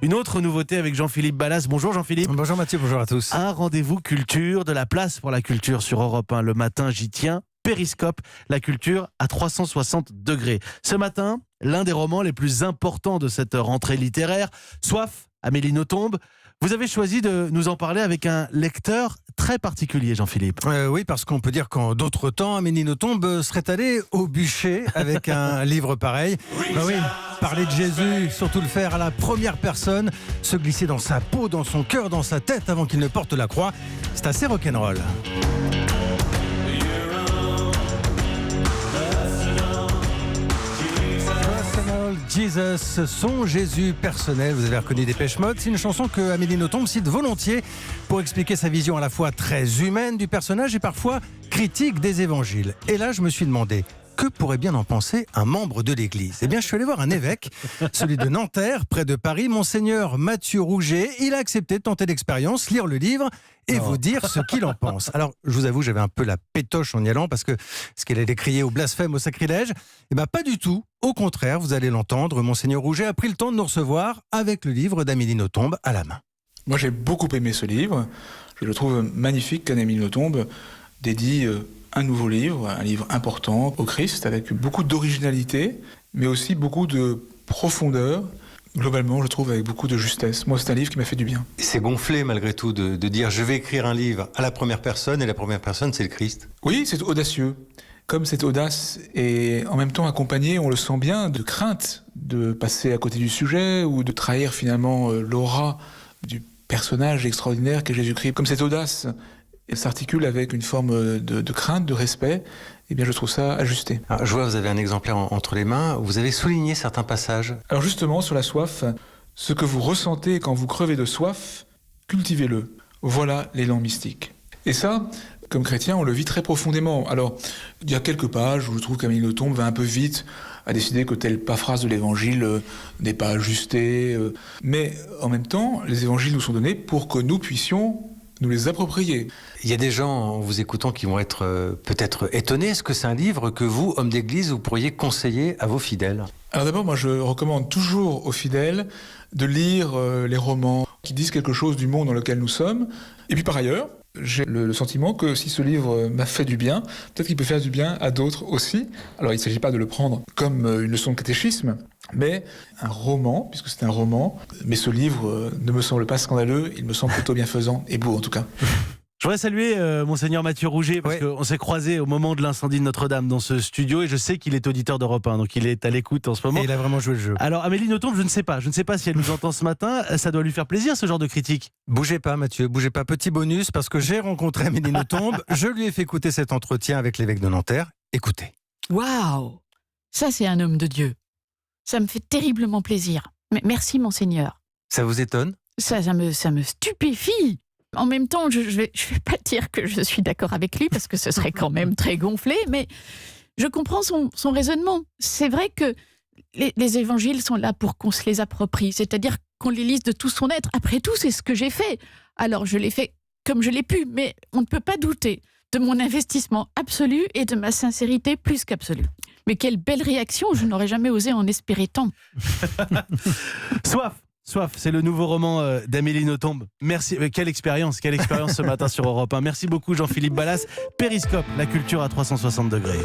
Une autre nouveauté avec Jean-Philippe Ballas. Bonjour Jean-Philippe. Bonjour Mathieu, bonjour à tous. Un rendez-vous culture, de la place pour la culture sur Europe 1. Le matin, j'y tiens. Périscope, la culture à 360 degrés. Ce matin, l'un des romans les plus importants de cette rentrée littéraire, Soif, Amélie Nothomb. Vous avez choisi de nous en parler avec un lecteur très particulier, Jean-Philippe. Oui, parce qu'on peut dire qu'en d'autres temps, Amélie Nothomb serait allée au bûcher avec un livre pareil. Oui, parler de Jésus, surtout le faire à la première personne, se glisser dans sa peau, dans son cœur, dans sa tête avant qu'il ne porte la croix, c'est assez rock'n'roll. Jesus, son Jésus personnel, vous avez reconnu Dépêche Mode, c'est une chanson que Amélie Nothomb cite volontiers pour expliquer sa vision à la fois très humaine du personnage et parfois critique des évangiles. Et là, je me suis demandé, que pourrait bien en penser un membre de l'Église ? Eh bien, je suis allé voir un évêque, celui de Nanterre, près de Paris, Monseigneur Mathieu Rouget. Il a accepté de tenter l'expérience, lire le livre et vous dire ce qu'il en pense. Alors, je vous avoue, j'avais un peu la pétoche en y allant parce que ce qu'elle allait crier au blasphème, au sacrilège, eh bien, pas du tout. Au contraire, vous allez l'entendre, Monseigneur Rouget a pris le temps de nous recevoir avec le livre d'Amélie Nothomb à la main. Moi, j'ai beaucoup aimé ce livre. Je le trouve magnifique qu'Amélie Nothomb dédie un nouveau livre, un livre important au Christ, avec beaucoup d'originalité, mais aussi beaucoup de profondeur. Globalement, je le trouve avec beaucoup de justesse. Moi, c'est un livre qui m'a fait du bien. C'est gonflé malgré tout de dire je vais écrire un livre à la première personne et la première personne c'est le Christ. Oui, c'est audacieux. Comme cette audace est en même temps accompagnée, on le sent bien, de crainte de passer à côté du sujet ou de trahir finalement l'aura du personnage extraordinaire qu'est Jésus-Christ. Comme cette audace s'articule avec une forme de crainte, de respect, eh bien je trouve ça ajusté. Alors, je vois, vous avez un exemplaire entre les mains, vous avez souligné certains passages. Alors justement, sur la soif, ce que vous ressentez quand vous crevez de soif, cultivez-le. Voilà l'élan mystique. Et ça, comme chrétien, on le vit très profondément. Alors, il y a quelques pages où je trouve qu'Amélie Nothomb va un peu vite à décider que telle paraphrase de l'évangile n'est pas ajustée. Mais en même temps, les évangiles nous sont donnés pour que nous puissions nous les approprier. Il y a des gens, en vous écoutant, qui vont être peut-être étonnés. Est-ce que c'est un livre que vous, homme d'église, vous pourriez conseiller à vos fidèles ? Alors d'abord, moi je recommande toujours aux fidèles de lire les romans qui disent quelque chose du monde dans lequel nous sommes. Et puis par ailleurs, j'ai le sentiment que si ce livre m'a fait du bien, peut-être qu'il peut faire du bien à d'autres aussi. Alors il ne s'agit pas de le prendre comme une leçon de catéchisme, mais un roman, puisque c'est un roman. Mais ce livre ne me semble pas scandaleux, il me semble plutôt bienfaisant et beau en tout cas. Je voudrais saluer Monseigneur Mathieu Rouget parce qu'on s'est croisés au moment de l'incendie de Notre-Dame dans ce studio et je sais qu'il est auditeur d'Europe 1, donc il est à l'écoute en ce moment. Et il a vraiment joué le jeu. Alors Amélie Nothomb, je ne sais pas si elle nous entend ce matin, ça doit lui faire plaisir ce genre de critique. Bougez pas Mathieu, bougez pas. Petit bonus, parce que j'ai rencontré Amélie Nothomb, je lui ai fait écouter cet entretien avec l'évêque de Nanterre. Écoutez. Waouh, ça c'est un homme de Dieu. Ça me fait terriblement plaisir. Merci Monseigneur. Ça vous étonne ? Ça me stupéfie. En même temps, je vais pas dire que je suis d'accord avec lui parce que ce serait quand même très gonflé, mais je comprends son raisonnement. C'est vrai que les évangiles sont là pour qu'on se les approprie, c'est-à-dire qu'on les lise de tout son être. Après tout, c'est ce que j'ai fait. Alors, je l'ai fait comme je l'ai pu, mais on ne peut pas douter de mon investissement absolu et de ma sincérité plus qu'absolue. Mais quelle belle réaction, je n'aurais jamais osé en espérer tant. Soif, c'est le nouveau roman d'Amélie Nothomb. Merci, quelle expérience ce matin sur Europe 1. Merci beaucoup Jean-Philippe Ballas. Périscope, la culture à 360 degrés.